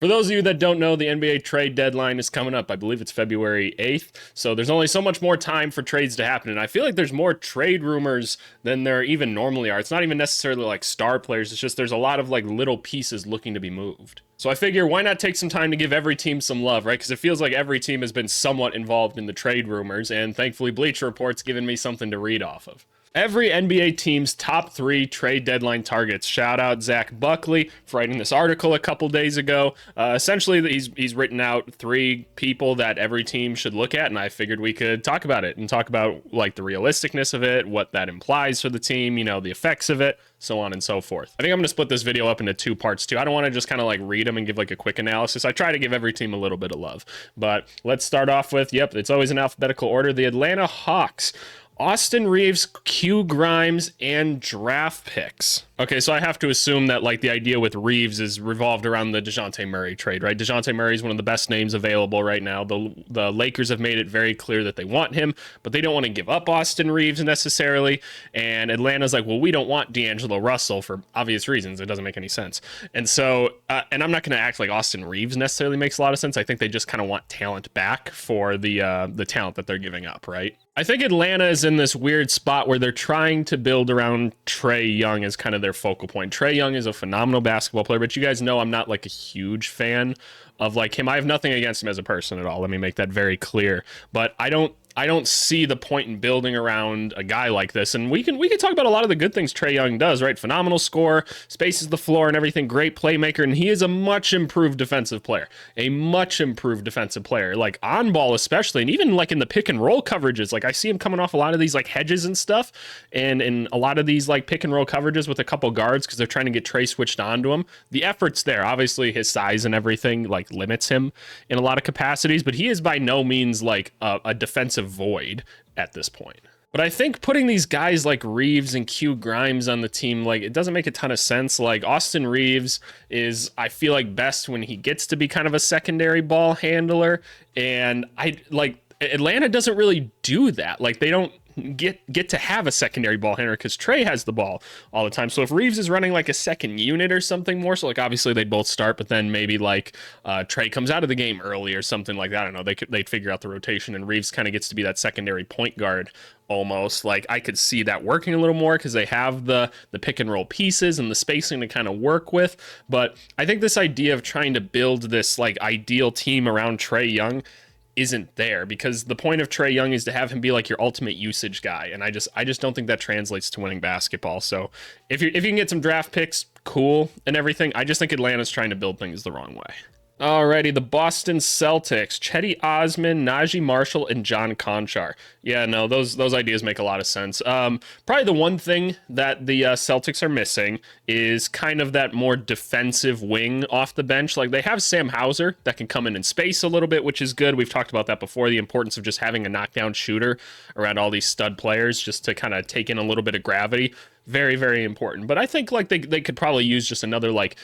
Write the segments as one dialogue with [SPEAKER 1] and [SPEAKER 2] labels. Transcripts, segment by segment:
[SPEAKER 1] For those of you that don't know, the NBA trade deadline is coming up. I believe it's February 8th. So there's only so much more time for trades to happen. And I feel like there's more trade rumors than there even normally are. It's not even necessarily like star players. It's just there's a lot of like little pieces looking to be moved. So I figure why not take some time to give every team some love, right? Because it feels like every team has been somewhat involved in the trade rumors. And thankfully, Bleacher Report's given me something to read off of. Every NBA team's top 3 trade deadline targets. Shout out Zach Buckley for writing this article a couple days ago. Essentially, he's written out 3 people that every team should look at, and I figured we could talk about it and talk about like the realisticness of it, what that implies for the team, you know, the effects of it, so on and so forth. I think I'm going to split this video up into 2 parts too. I don't want to just kind of like read them and give like a quick analysis. I try to give every team a little bit of love. But let's start off with, yep, it's always in alphabetical order, the Atlanta Hawks. Austin Reaves, Q Grimes, and draft picks. Okay, so I have to assume that like the idea with Reaves is revolved around the DeJounte Murray trade, right? DeJounte Murray is one of the best names available right now. The Lakers have made it very clear that they want him, but they don't want to give up Austin Reaves necessarily. And Atlanta's like, well, we don't want D'Angelo Russell for obvious reasons. It doesn't make any sense. And so, and I'm not going to act like Austin Reaves necessarily makes a lot of sense. I think they just kind of want talent back for the talent that they're giving up, right? I think Atlanta is in this weird spot where they're trying to build around Trae Young as kind of their focal point. Trae Young is a phenomenal basketball player, but you guys know I'm not like a huge fan of like him. I have nothing against him as a person at all. Let me make that very clear. But I don't see the point in building around a guy like this. And we can talk about a lot of the good things Trae Young does, right? Phenomenal scorer, spaces the floor and everything, great playmaker, and he is a much improved defensive player. Like on ball especially, and even like in the pick and roll coverages. Like I see him coming off a lot of these like hedges and stuff, and in a lot of these like pick and roll coverages with a couple guards because they're trying to get Trae switched onto him. The effort's there. Obviously his size and everything like limits him in a lot of capacities, but he is by no means like a defensive void at this point. But I think putting these guys like Reaves and Q Grimes on the team, like it doesn't make a ton of sense. Like Austin Reaves is, I feel like, best when he gets to be kind of a secondary ball handler. And I like Atlanta doesn't really do that. Like they don't get to have a secondary ball handler because Trae has the ball all the time. So if Reaves is running like a second unit or something more, so like obviously they'd both start, but then maybe like Trae comes out of the game early or something like that. I don't know. They'd figure out the rotation, and Reaves kind of gets to be that secondary point guard almost. Like I could see that working a little more because they have the pick and roll pieces and the spacing to kind of work with. But I think this idea of trying to build this like ideal team around Trae Young isn't there, because the point of Trae Young is to have him be like your ultimate usage guy, and I just don't think that translates to winning basketball. So if you can get some draft picks, cool and everything, I just think Atlanta's trying to build things the wrong way. Alrighty, the Boston Celtics, Cedi Osman, Najee Marshall, and John Konchar. Yeah, no, those ideas make a lot of sense. Probably the one thing that the Celtics are missing is kind of that more defensive wing off the bench. Like they have Sam Hauser that can come in and space a little bit, which is good. We've talked about that before, the importance of just having a knockdown shooter around all these stud players just to kind of take in a little bit of gravity. Very, very important. But I think like they could probably use just another like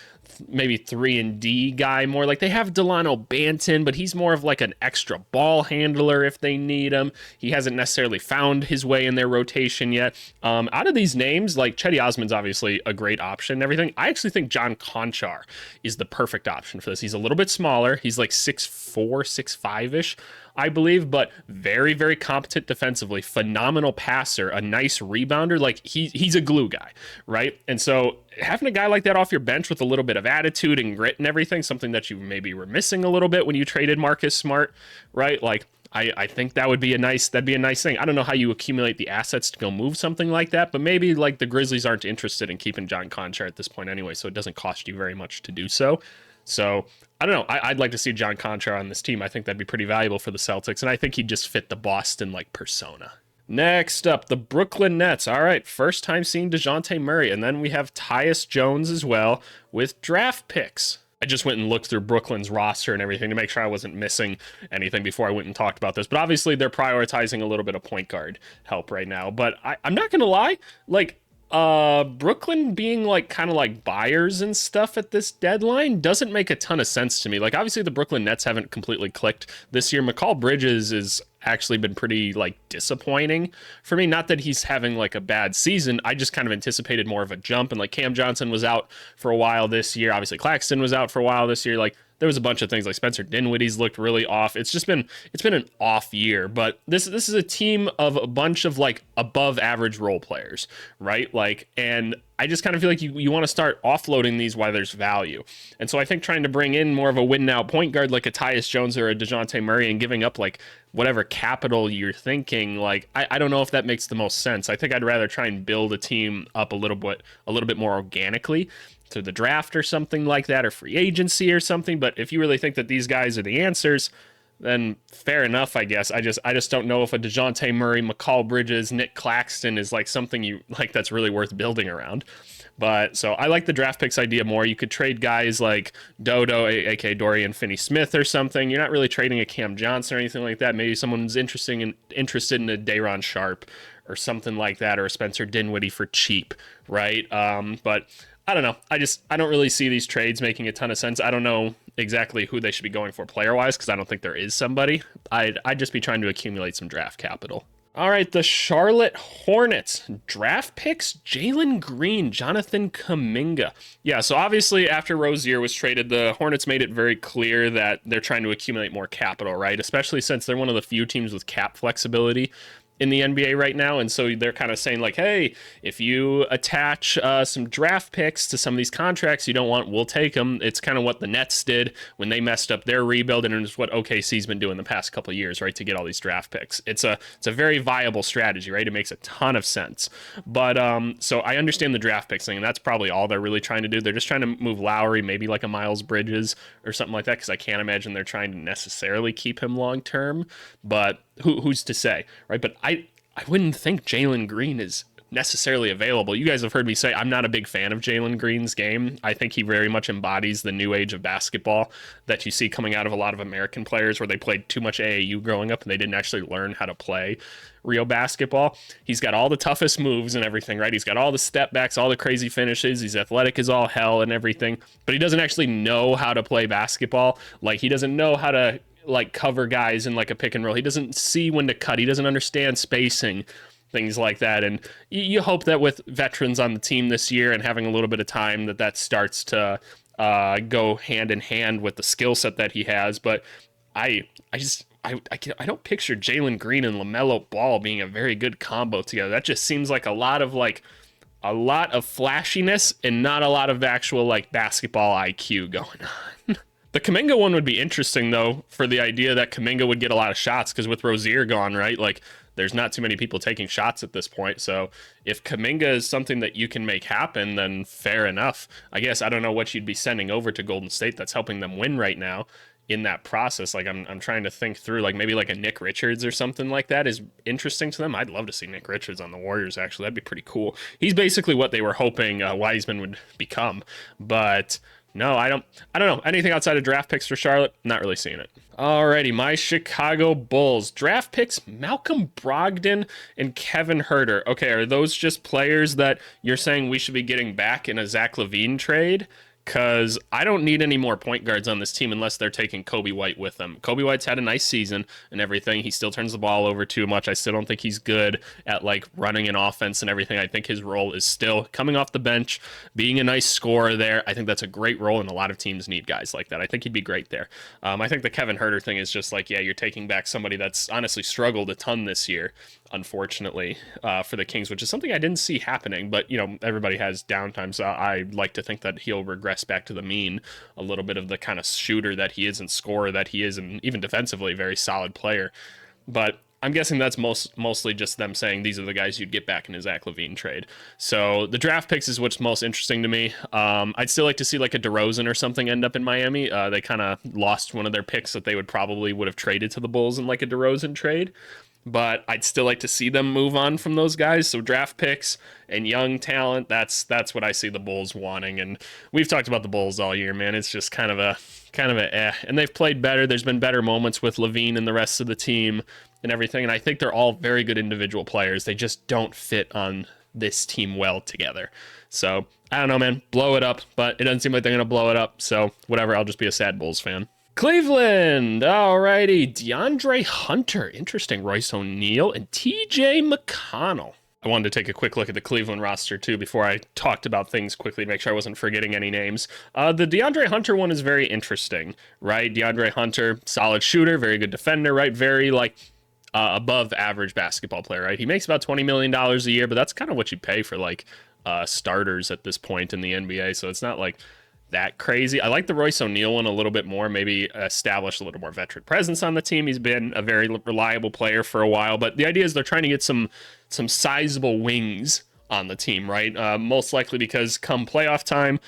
[SPEAKER 1] maybe 3-and-D guy more. Like they have Delano Banton, but he's more of like an extra ball handler if they need him. He hasn't necessarily found his way in their rotation yet. Out of these names, like Cedi Osman's obviously a great option and everything. I actually think John Konchar is the perfect option for this. He's a little bit smaller. He's like 6'4", 6'5"-ish. I believe, but very, very competent defensively, phenomenal passer, a nice rebounder. Like he's a glue guy, right? And so having a guy like that off your bench with a little bit of attitude and grit and everything, something that you maybe were missing a little bit when you traded Marcus Smart, right? Like I think that'd be a nice thing. I don't know how you accumulate the assets to go move something like that, but maybe like the Grizzlies aren't interested in keeping John Konchar at this point anyway, so it doesn't cost you very much to do so. So I don't know. I'd like to see John Konchar on this team. I think that'd be pretty valuable for the Celtics, and I think he'd just fit the Boston like persona. Next up, the Brooklyn Nets. All right, first time seeing DeJounte Murray, and then we have Tyus Jones as well with draft picks. I just went and looked through Brooklyn's roster and everything to make sure I wasn't missing anything before I went and talked about this. But obviously, they're prioritizing a little bit of point guard help right now. But I'm not going to lie, like Brooklyn being like kind of like buyers and stuff at this deadline doesn't make a ton of sense to me. Like obviously the Brooklyn Nets haven't completely clicked this year. Mikal Bridges is actually been pretty like disappointing for me. Not that he's having like a bad season. I just kind of anticipated more of a jump, and like Cam Johnson was out for a while this year. Obviously Claxton was out for a while this year. Like there was a bunch of things like Spencer Dinwiddie's looked really off. It's been an off year, but this is a team of a bunch of like above average role players, right? Like, and I just kind of feel like you want to start offloading these while there's value. And so I think trying to bring in more of a win now point guard like a Tyus Jones or a DeJounte Murray and giving up like whatever capital you're thinking, like I don't know if that makes the most sense. I think I'd rather try and build a team up a little bit more organically through the draft or something like that, or free agency or something. But if you really think that these guys are the answers, then fair enough, I guess. I just don't know if a DeJounte Murray, McCall Bridges, Nick Claxton is like something you like that's really worth building around. But so I like the draft picks idea more. You could trade guys like Dodo, aka Dorian Finney-Smith or something. You're not really trading a Cam Johnson or anything like that. Maybe someone's interested in a Day'Ron Sharpe or something like that, or a Spencer Dinwiddie for cheap, right? But I don't know. I don't really see these trades making a ton of sense. I don't know exactly who they should be going for player-wise because I don't think there is somebody. I'd just be trying to accumulate some draft capital. All right, the Charlotte Hornets draft picks, Jalen Green, Jonathan Kuminga. Yeah, so obviously after Rozier was traded, the Hornets made it very clear that they're trying to accumulate more capital, right? Especially since they're one of the few teams with cap flexibility in the NBA right now. And so they're kind of saying like, hey, if you attach some draft picks to some of these contracts you don't want, we'll take them. It's kind of what the Nets did when they messed up their rebuild, and it's what OKC's been doing the past couple of years, right, to get all these draft picks. It's a very viable strategy, right? It makes a ton of sense. But so I understand the draft picks thing, and that's probably all they're really trying to do. They're just trying to move Lowry, maybe like a Miles Bridges or something like that, because I can't imagine they're trying to necessarily keep him long term. But who's to say, right? But I wouldn't think Jalen Green is necessarily available. You guys have heard me say I'm not a big fan of Jalen Green's game. I think he very much embodies the new age of basketball that you see coming out of a lot of American players where they played too much AAU growing up and they didn't actually learn how to play real basketball. He's got all the toughest moves and everything, right? He's got all the step backs, all the crazy finishes. He's athletic as all hell and everything, but he doesn't actually know how to play basketball. Like, he doesn't know how to like cover guys in like a pick and roll. He doesn't see when to cut. He doesn't understand spacing, things like that. And you hope that with veterans on the team this year and having a little bit of time that starts to go hand in hand with the skill set that he has. But I don't picture Jalen Green and LaMelo Ball being a very good combo together. That just seems like a lot of flashiness and not a lot of actual like basketball IQ going on. The Kuminga one would be interesting, though, for the idea that Kuminga would get a lot of shots, because with Rozier gone, right, like, there's not too many people taking shots at this point. So if Kuminga is something that you can make happen, then fair enough. I guess I don't know what you'd be sending over to Golden State that's helping them win right now in that process. Like, I'm trying to think through, like, maybe like a Nick Richards or something like that is interesting to them. I'd love to see Nick Richards on the Warriors, actually. That'd be pretty cool. He's basically what they were hoping Wiseman would become. But no, I don't know. Anything outside of draft picks for Charlotte? Not really seeing it. Alrighty, my Chicago Bulls. Draft picks, Malcolm Brogdon and Kevin Huerter. Okay, are those just players that you're saying we should be getting back in a Zach LaVine trade? Because I don't need any more point guards on this team unless they're taking Coby White with them. Coby White's had a nice season and everything. He still turns the ball over too much. I still don't think he's good at like running an offense and everything. I think his role is still coming off the bench, being a nice scorer there. I think that's a great role, and a lot of teams need guys like that. I think he'd be great there. I think the Kevin Huerter thing is just like, yeah, you're taking back somebody that's honestly struggled a ton this year, unfortunately, for the Kings, which is something I didn't see happening. But, you know, everybody has downtime, so I like to think that he'll regress back to the mean a little bit of the kind of shooter that he is and scorer that he is, and even defensively a very solid player. But I'm guessing that's mostly just them saying these are the guys you'd get back in a Zach LaVine trade. So the draft picks is what's most interesting to me. I'd still like to see like a DeRozan or something end up in Miami. They kind of lost one of their picks that they would have traded to the Bulls in like a DeRozan trade. But I'd still like to see them move on from those guys. So draft picks and young talent, that's what I see the Bulls wanting. And we've talked about the Bulls all year, man. It's just kind of a eh. And they've played better. There's been better moments with LaVine and the rest of the team and everything. And I think they're all very good individual players. They just don't fit on this team well together. So I don't know, man. Blow it up. But it doesn't seem like they're going to blow it up. So whatever, I'll just be a sad Bulls fan. Cleveland, alrighty, DeAndre Hunter, interesting, Royce O'Neal, and TJ McConnell. I wanted to take a quick look at the Cleveland roster too before I talked about things quickly to make sure I wasn't forgetting any names. The DeAndre Hunter one is very interesting, right? DeAndre Hunter, solid shooter, very good defender, right? Very like above average basketball player, right? He makes about $20 million a year, but that's kind of what you pay for like starters at this point in the NBA. So it's not like that crazy. I like the Royce O'Neal one a little bit more, maybe establish a little more veteran presence on the team. He's been a very reliable player for a while, but the idea is they're trying to get some sizable wings on the team, right? Most likely because come playoff time,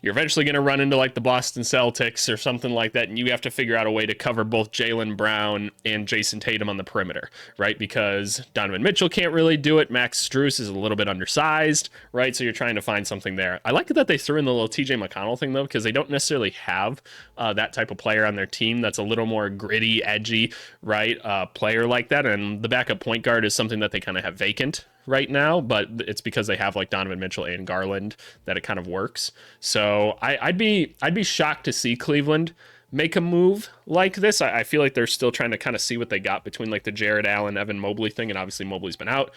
[SPEAKER 1] you're eventually going to run into like the Boston Celtics or something like that, and you have to figure out a way to cover both Jaylen Brown and Jason Tatum on the perimeter, right? Because Donovan Mitchell can't really do it. Max Strus is a little bit undersized, right? So you're trying to find something there. I like that they threw in the little TJ McConnell thing, though, because they don't necessarily have that type of player on their team that's a little more gritty, edgy, right? Player like that. And the backup point guard is something that they kind of have vacant right now, but it's because they have like Donovan Mitchell and Garland that it kind of works. So I'd be shocked to see Cleveland make a move like this. I feel like they're still trying to kind of see what they got between like the Jared Allen, Evan Mobley thing, and obviously Mobley's been out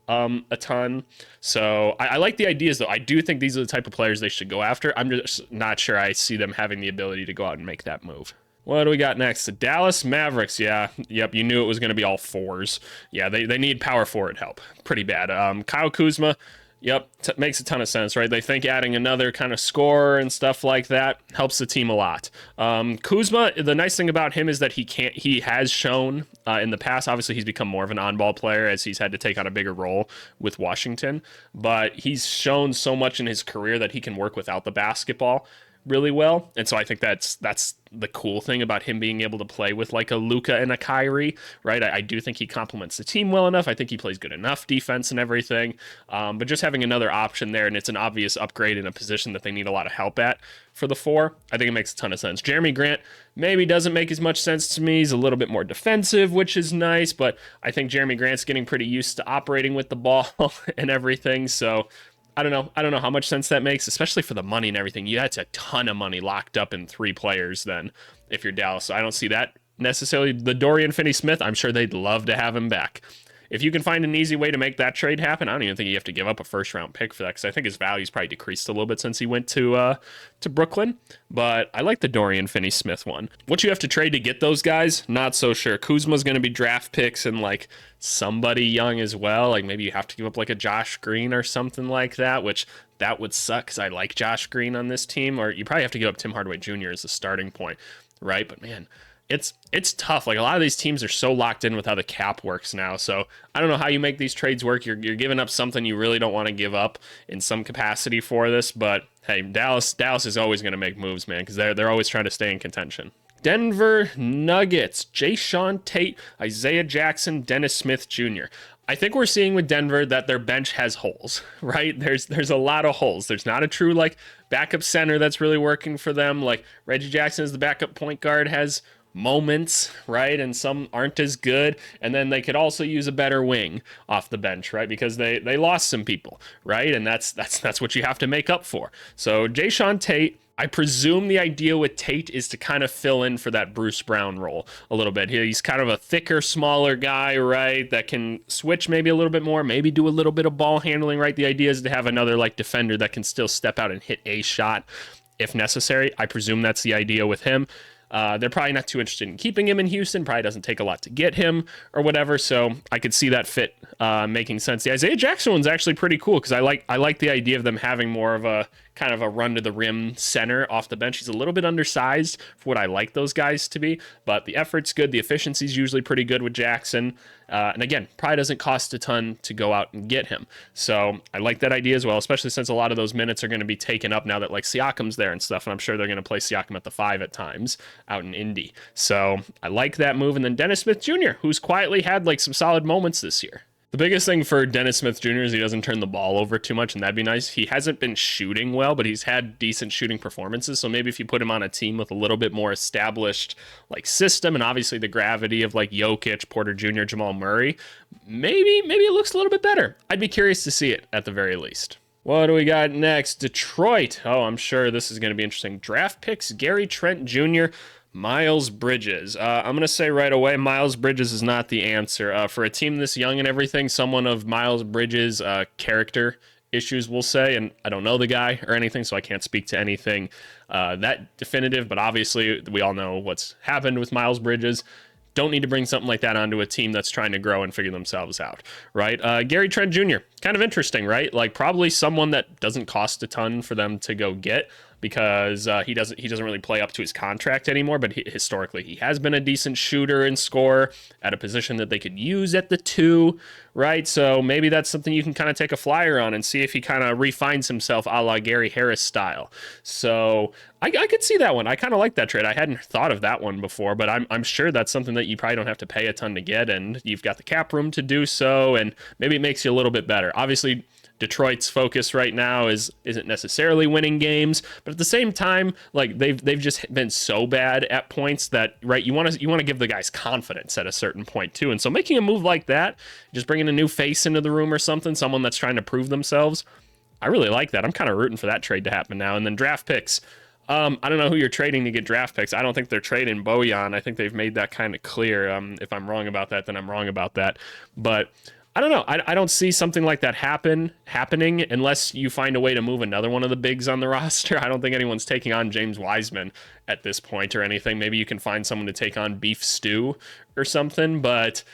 [SPEAKER 1] a ton. So I like the ideas, though. I do think these are the type of players they should go after. I'm just not sure I see them having the ability to go out and make that move. What do we got next? The Dallas Mavericks. Yeah, yep, you knew it was going to be all fours. Yeah, they need power forward help pretty bad. Kyle Kuzma, yep, makes a ton of sense, right? They think adding another kind of scorer and stuff like that helps the team a lot. Kuzma, the nice thing about him is that he has shown in the past, obviously he's become more of an on-ball player as he's had to take on a bigger role with Washington, but he's shown so much in his career that he can work without the basketball really well. And so I think that's the cool thing about him being able to play with like a Luka and a Kyrie, right? I do think he complements the team well enough. I think he plays good enough defense and everything. But just having another option there, and it's an obvious upgrade in a position that they need a lot of help at for the four, I think it makes a ton of sense. Jeremy Grant maybe doesn't make as much sense to me. He's a little bit more defensive, which is nice, but I think Jeremy Grant's getting pretty used to operating with the ball and everything. So I don't know how much sense that makes, especially for the money and everything. That's a ton of money locked up in three players then if you're Dallas. So I don't see that necessarily. The Dorian Finney-Smith, I'm sure they'd love to have him back. If you can find an easy way to make that trade happen, I don't even think you have to give up a first-round pick for that, because I think his value's probably decreased a little bit since he went to Brooklyn. But I like the Dorian Finney-Smith one. What you have to trade to get those guys, not so sure. Kuzma's going to be draft picks and like somebody young as well. Like maybe you have to give up like a Josh Green or something like that, which that would suck because I like Josh Green on this team. Or you probably have to give up Tim Hardaway Jr. as a starting point, right? But man, it's tough. Like a lot of these teams are so locked in with how the cap works now. So I don't know how you make these trades work. You're giving up something you really don't want to give up in some capacity for this. But hey, Dallas is always going to make moves, man, because they're always trying to stay in contention. Denver Nuggets, Jae'Sean Tate, Isaiah Jackson, Dennis Smith Jr. I think we're seeing with Denver that their bench has holes, right? There's a lot of holes. There's not a true like backup center that's really working for them. Like Reggie Jackson as the backup point guard has moments, right? And some aren't as good. And then they could also use a better wing off the bench, right? Because they lost some people, right? And that's what you have to make up for. So Jae'Sean Tate, I presume the idea with Tate is to kind of fill in for that Bruce Brown role a little bit. He's kind of a thicker, smaller guy, right? That can switch maybe a little bit more, maybe do a little bit of ball handling, right? The idea is to have another like defender that can still step out and hit a shot if necessary. I presume that's the idea with him. They're probably not too interested in keeping him in Houston. Probably doesn't take a lot to get him or whatever. So I could see that fit making sense. The Isaiah Jackson one's actually pretty cool because I like the idea of them having more of a kind of a run to the rim center off the bench. He's a little bit undersized for what I like those guys to be, but the effort's good. The efficiency's usually pretty good with Jackson. And again, probably doesn't cost a ton to go out and get him. So I like that idea as well, especially since a lot of those minutes are going to be taken up now that like Siakam's there and stuff. And I'm sure they're going to play Siakam at the 5 at times out in Indy. So I like that move. And then Dennis Smith Jr., who's quietly had like some solid moments this year. The biggest thing for Dennis Smith Jr. is he doesn't turn the ball over too much, and that'd be nice. He hasn't been shooting well, but he's had decent shooting performances. So maybe if you put him on a team with a little bit more established like system, and obviously the gravity of like Jokic, Porter Jr., Jamal Murray, maybe it looks a little bit better. I'd be curious to see it at the very least. What do we got next? Detroit. Oh, I'm sure this is going to be interesting. Draft picks, Gary Trent Jr., Miles Bridges. I'm going to say right away, Miles Bridges is not the answer. For a team this young and everything, someone of Miles Bridges' character issues, we'll say, and I don't know the guy or anything, so I can't speak to anything that definitive, but obviously we all know what's happened with Miles Bridges. Don't need to bring something like that onto a team that's trying to grow and figure themselves out, right? Gary Trent Jr., kind of interesting, right? Like probably someone that doesn't cost a ton for them to go get because he doesn't really play up to his contract anymore, but historically he has been a decent shooter and scorer at a position that they could use at the 2, right? So maybe that's something you can kind of take a flyer on and see if he kind of refines himself a la Gary Harris style. So I could see that one. I kind of like that trade. I hadn't thought of that one before, but I'm sure that's something that you probably don't have to pay a ton to get, and you've got the cap room to do so, and maybe it makes you a little bit better. Obviously, Detroit's focus right now isn't necessarily winning games, but at the same time, like they've just been so bad at points that, right, you want to give the guys confidence at a certain point too. And so making a move like that, just bringing a new face into the room or something, someone that's trying to prove themselves, I really like that. I'm kind of rooting for that trade to happen now. And then draft picks. I don't know who you're trading to get draft picks. I don't think they're trading Bojan. I think they've made that kind of clear. If I'm wrong about that, then I'm wrong about that. But I don't know. I don't see something like that happening unless you find a way to move another one of the bigs on the roster. I don't think anyone's taking on James Wiseman at this point or anything. Maybe you can find someone to take on Beef Stew or something, but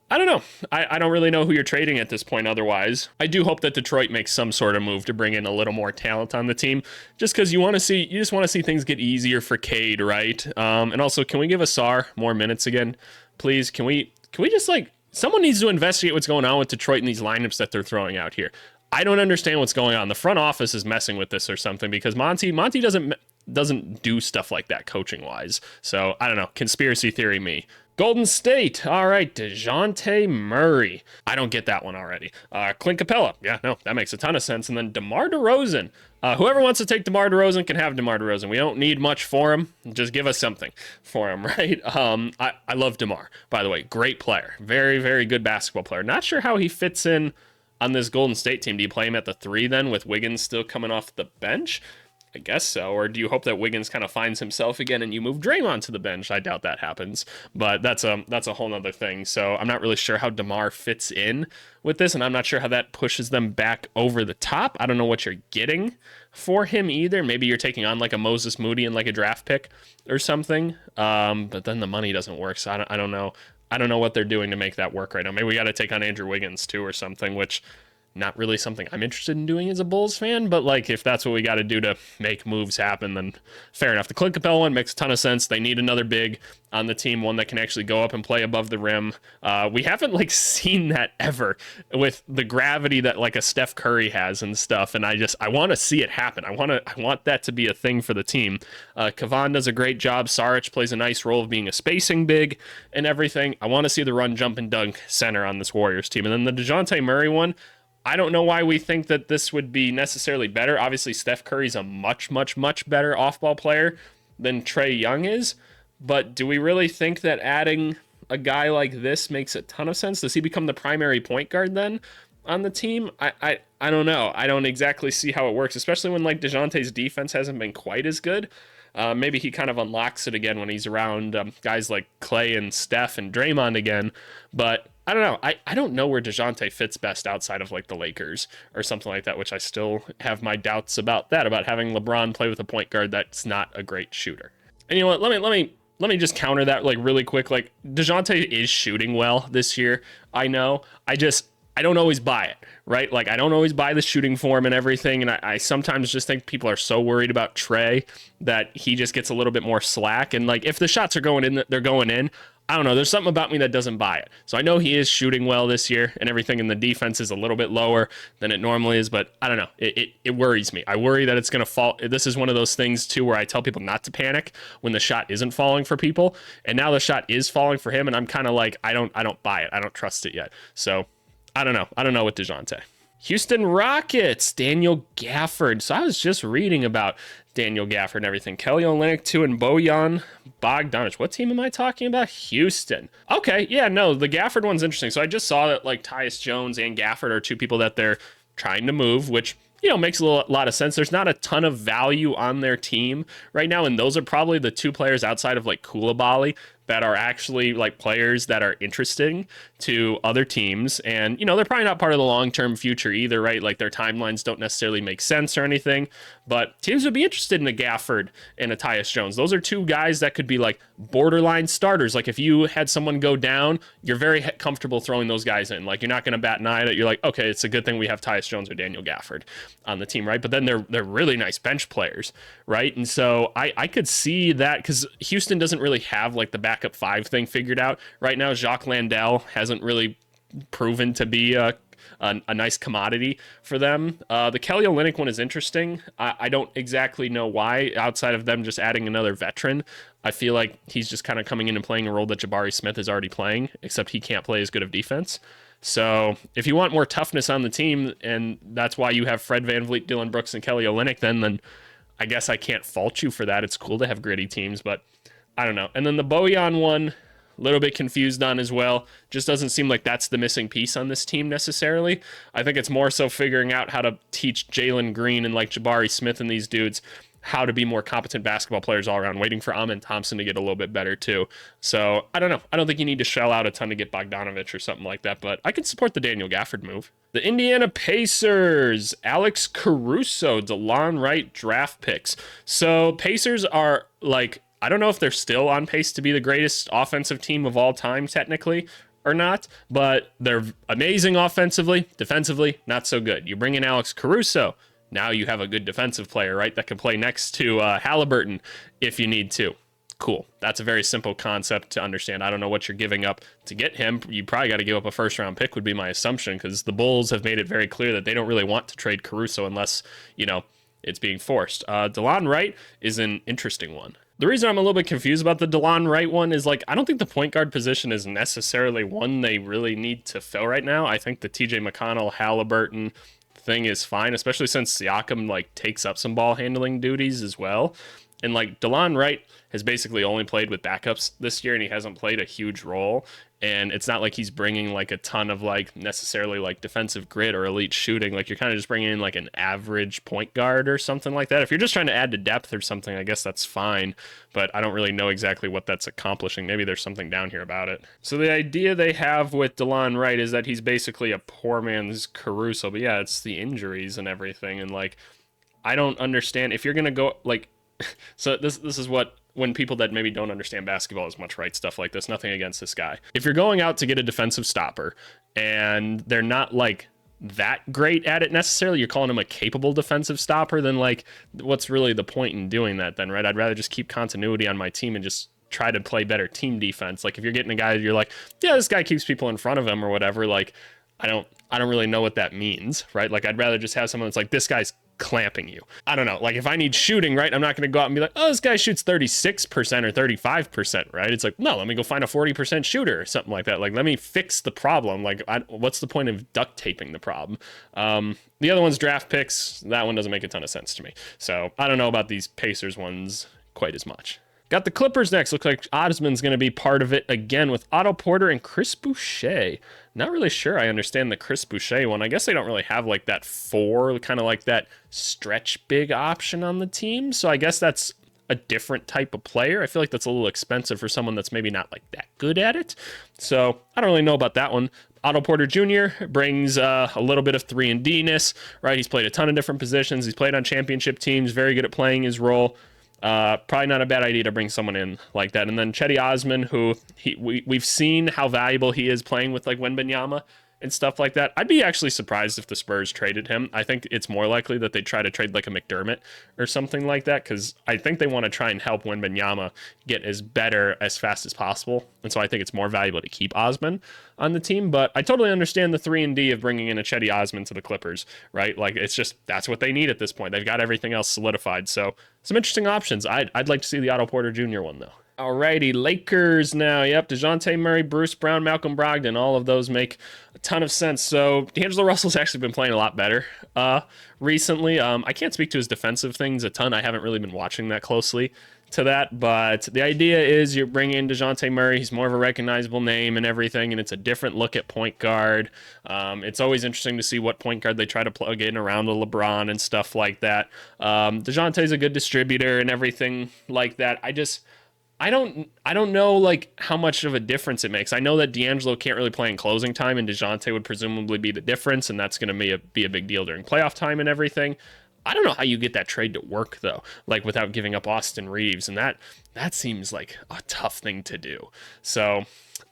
[SPEAKER 1] I don't know. I don't really know who you're trading at this point otherwise. I do hope that Detroit makes some sort of move to bring in a little more talent on the team, just because you just want to see things get easier for Cade, right? And also, can we give Ausar more minutes again, please? Can we just like, someone needs to investigate what's going on with Detroit and these lineups that they're throwing out here. I don't understand what's going on. The front office is messing with this or something, because Monty doesn't do stuff like that coaching wise. So I don't know. Conspiracy theory me. Golden State. All right. DeJounte Murray. I don't get that one already. Clint Capella. Yeah, no, that makes a ton of sense. And then DeMar DeRozan. Whoever wants to take DeMar DeRozan can have DeMar DeRozan. We don't need much for him. Just give us something for him, right? I love DeMar, by the way. Great player. Very, very good basketball player. Not sure how he fits in on this Golden State team. Do you play him at the 3 then, with Wiggins still coming off the bench? I guess so. Or do you hope that Wiggins kind of finds himself again and you move Draymond to the bench? I doubt that happens, but that's a whole nother thing. So I'm not really sure how DeMar fits in with this, and I'm not sure how that pushes them back over the top. I don't know what you're getting for him either. Maybe you're taking on like a Moses Moody and like a draft pick or something, but then the money doesn't work, so I don't know. I don't know what they're doing to make that work right now. Maybe we got to take on Andrew Wiggins too or something, which not really something I'm interested in doing as a Bulls fan, but like if that's what we got to do to make moves happen, then fair enough. The Clint Capella one makes a ton of sense. They need another big on the team, one that can actually go up and play above the rim. We haven't like seen that ever with the gravity that like a Steph Curry has and stuff, and I want to see it happen. I want that to be a thing for the team. Kavan does a great job. Saric plays a nice role of being a spacing big and everything. I want to see the run, jump, and dunk center on this Warriors team. And then the DeJounte Murray one, I don't know why we think that this would be necessarily better. Obviously, Steph Curry's a much, much, much better off-ball player than Trae Young is. But do we really think that adding a guy like this makes a ton of sense? Does he become the primary point guard then on the team? I don't know. I don't exactly see how it works, especially when like DeJounte's defense hasn't been quite as good. Maybe he kind of unlocks it again when he's around guys like Clay and Steph and Draymond again. But I don't know. I don't know where DeJounte fits best outside of like the Lakers or something like that, which I still have my doubts about that, about having LeBron play with a point guard that's not a great shooter. And you know what? Let me just counter that like really quick. Like DeJounte is shooting well this year. I know. I don't always buy it, right? Like I don't always buy the shooting form and everything. And I sometimes just think people are so worried about Trae that he just gets a little bit more slack. And like if the shots are going in, they're going in. I don't know. There's something about me that doesn't buy it. So I know he is shooting well this year and everything, and the defense is a little bit lower than it normally is, but I don't know. It worries me. I worry that it's going to fall. This is one of those things too where I tell people not to panic when the shot isn't falling for people. And now the shot is falling for him, and I'm kind of like, I don't buy it. I don't trust it yet. So I don't know. I don't know with DeJounte. Houston Rockets, Daniel Gafford. So I was just reading about Daniel Gafford and everything. Kelly Olynyk too, and Bojan Bogdanovic. What team am I talking about? Houston. Okay, yeah, no, the Gafford one's interesting. So I just saw that like Tyus Jones and Gafford are two people that they're trying to move, which, makes a lot of sense. There's not a ton of value on their team right now, and those are probably the two players outside of like Koulibaly that are actually like players that are interesting to other teams. And, they're probably not part of the long-term future either, right? Like their timelines don't necessarily make sense or anything, but teams would be interested in a Gafford and a Tyus Jones. Those are two guys that could be like borderline starters. Like if you had someone go down, you're very comfortable throwing those guys in. Like you're not going to bat an eye that you're like, okay, it's a good thing we have Tyus Jones or Daniel Gafford on the team, right? But then they're really nice bench players, right? And so I could see that because Houston doesn't really have like the backup five thing figured out right now. Jacques Landale hasn't really proven to be a nice commodity for them. The Kelly Olynyk one is interesting. I don't exactly know why, outside of them just adding another veteran. I feel like he's just kind of coming in and playing a role that Jabari Smith is already playing, except he can't play as good of defense. So if you want more toughness on the team, and that's why you have Fred VanVleet, Dylan Brooks, and Kelly Olynyk, then I guess I can't fault you for that. It's cool to have gritty teams, but I don't know. And then the Bojan one, a little bit confused on as well. Just doesn't seem like that's the missing piece on this team necessarily. I think it's more so figuring out how to teach Jalen Green and like Jabari Smith and these dudes how to be more competent basketball players all around, waiting for Amen Thompson to get a little bit better too. So I don't know. I don't think you need to shell out a ton to get Bogdanovich or something like that, but I can support the Daniel Gafford move. The Indiana Pacers, Alex Caruso, DeLon Wright draft picks. So Pacers are like, I don't know if they're still on pace to be the greatest offensive team of all time, technically, or not, but they're amazing offensively. Defensively, not so good. You bring in Alex Caruso, now you have a good defensive player, right, that can play next to Halliburton if you need to. Cool. That's a very simple concept to understand. I don't know what you're giving up to get him. You probably got to give up a first-round pick would be my assumption, because the Bulls have made it very clear that they don't really want to trade Caruso unless, it's being forced. DeLon Wright is an interesting one. The reason I'm a little bit confused about the DeLon Wright one is like, I don't think the point guard position is necessarily one they really need to fill right now. I think the TJ McConnell, Halliburton thing is fine, especially since Siakam like takes up some ball handling duties as well. And like DeLon Wright has basically only played with backups this year, and he hasn't played a huge role. And it's not like he's bringing like a ton of like necessarily like defensive grit or elite shooting. Like you're kind of just bringing in like an average point guard or something like that. If you're just trying to add to depth or something, I guess that's fine. But I don't really know exactly what that's accomplishing. Maybe there's something down here about it. So the idea they have with DeLon Wright is that he's basically a poor man's Caruso. But yeah, it's the injuries and everything. And like, I don't understand if you're going to go like, so this is what, when people that maybe don't understand basketball as much write stuff like this, nothing against this guy. If you're going out to get a defensive stopper and they're not like that great at it necessarily, you're calling him a capable defensive stopper, then like, what's really the point in doing that then, right? I'd rather just keep continuity on my team and just try to play better team defense. Like if you're getting a guy that you're like, yeah, this guy keeps people in front of him or whatever, like I don't really know what that means, right? Like I'd rather just have someone that's like, this guy's clamping you. I don't know. Like if I need shooting, right, I'm not going to go out and be like, oh, this guy shoots 36% or 35%, right? It's like, no, let me go find a 40% shooter or something like that. Like, let me fix the problem. Like, what's the point of duct taping the problem? The other one's draft picks. That one doesn't make a ton of sense to me. So I don't know about these Pacers ones quite as much. Got the Clippers next. Looks like Osman's going to be part of it again with Otto Porter and Chris Boucher. Not really sure I understand the Chris Boucher one. I guess they don't really have like that kind of like that stretch big option on the team. So I guess that's a different type of player. I feel like that's a little expensive for someone that's maybe not like that good at it. So I don't really know about that one. Otto Porter Jr. brings a little bit of 3-and-D-ness, right? He's played a ton of different positions. He's played on championship teams, very good at playing his role. Probably not a bad idea to bring someone in like that. And then Cedi Osman, who we've seen how valuable he is playing with like Wembanyama and stuff like that. I'd be actually surprised if the Spurs traded him. I think it's more likely that they try to trade like a McDermott or something like that, because I think they want to try and help Wembanyama get as better as fast as possible. And so I think it's more valuable to keep Osman on the team. But I totally understand the 3-and-D of bringing in a Cedi Osman to the Clippers, right? Like it's just, that's what they need at this point. They've got everything else solidified. So some interesting options. I'd like to see the Otto Porter Jr. one though. Alrighty, Lakers now. Yep, DeJounte Murray, Bruce Brown, Malcolm Brogdon. All of those make a ton of sense. So D'Angelo Russell's actually been playing a lot better recently. I can't speak to his defensive things a ton. I haven't really been watching that closely, to that, but the idea is you bring in DeJounte Murray. He's more of a recognizable name and everything, and it's a different look at point guard. It's always interesting to see what point guard they try to plug in around the LeBron and stuff like that. DeJounte's a good distributor and everything like that. I don't know like how much of a difference it makes. I know that D'Angelo can't really play in closing time, and DeJounte would presumably be the difference, and that's going to be a big deal during playoff time and everything. I don't know how you get that trade to work though, like without giving up Austin Reeves, and that seems like a tough thing to do. So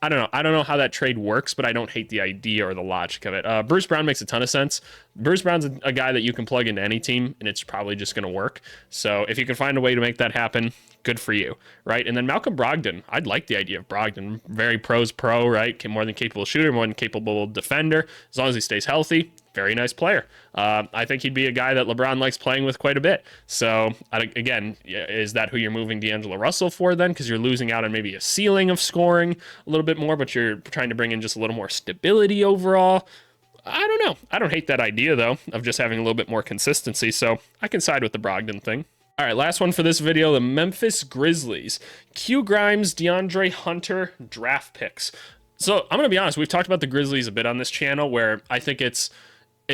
[SPEAKER 1] I don't know. I don't know how that trade works, but I don't hate the idea or the logic of it. Bruce Brown makes a ton of sense. Bruce Brown's a guy that you can plug into any team, and it's probably just going to work. So if you can find a way to make that happen, good for you, right? And then Malcolm Brogdon, I'd like the idea of Brogdon. Very pros pro, right? More than capable shooter, more than capable defender. As long as he stays healthy, very nice player. I think he'd be a guy that LeBron likes playing with quite a bit. So again, is that who you're moving D'Angelo Russell for then? Because you're losing out on maybe a ceiling of scoring a little bit more, but you're trying to bring in just a little more stability overall. I don't know. I don't hate that idea, though, of just having a little bit more consistency. So I can side with the Brogdon thing. All right, last one for this video, the Memphis Grizzlies. Q Grimes, DeAndre Hunter, draft picks. So I'm going to be honest, we've talked about the Grizzlies a bit on this channel, where I think it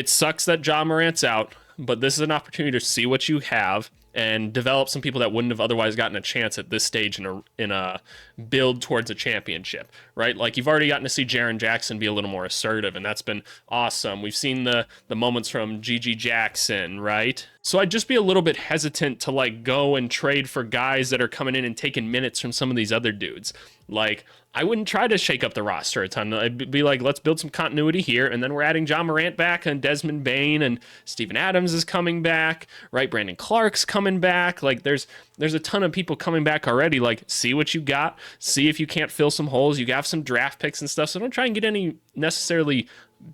[SPEAKER 1] sucks that Ja Morant's out, but this is an opportunity to see what you have and develop some people that wouldn't have otherwise gotten a chance at this stage in a build towards a championship, right? Like, you've already gotten to see Jaren Jackson be a little more assertive, and that's been awesome. We've seen the moments from Gigi Jackson, right? So I'd just be a little bit hesitant to like go and trade for guys that are coming in and taking minutes from some of these other dudes. Like, I wouldn't try to shake up the roster a ton. I'd be like, let's build some continuity here, and then we're adding Ja Morant back, and Desmond Bane, and Steven Adams is coming back, right? Brandon Clark's coming back. Like, there's a ton of people coming back already. Like, see what you got. See if you can't fill some holes. You have some draft picks and stuff, so don't try and get any necessarily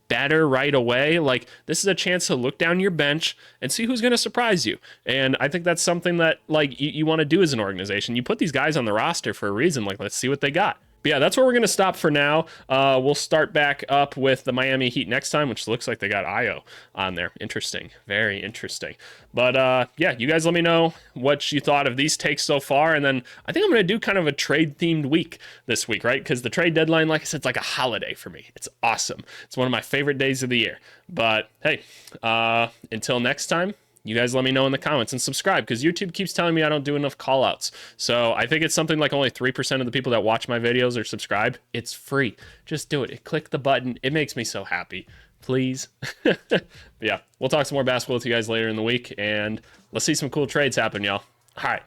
[SPEAKER 1] better right away. Like, this is a chance to look down your bench and see who's going to surprise you. And I think that's something that like you want to do as an organization. You put these guys on the roster for a reason. Like, let's see what they got. But yeah, that's where we're going to stop for now. We'll start back up with the Miami Heat next time, which looks like they got Io on there. Interesting. Very interesting. But yeah, you guys let me know what you thought of these takes so far. And then I think I'm going to do kind of a trade-themed week this week, right? Because the trade deadline, like I said, it's like a holiday for me. It's awesome. It's one of my favorite days of the year. But hey, until next time, you guys let me know in the comments and subscribe, because YouTube keeps telling me I don't do enough call outs. So I think it's something like only 3% of the people that watch my videos are subscribed. It's free. Just do it. Click the button. It makes me so happy. Please. But yeah, we'll talk some more basketball with you guys later in the week, and let's see some cool trades happen, y'all. All right.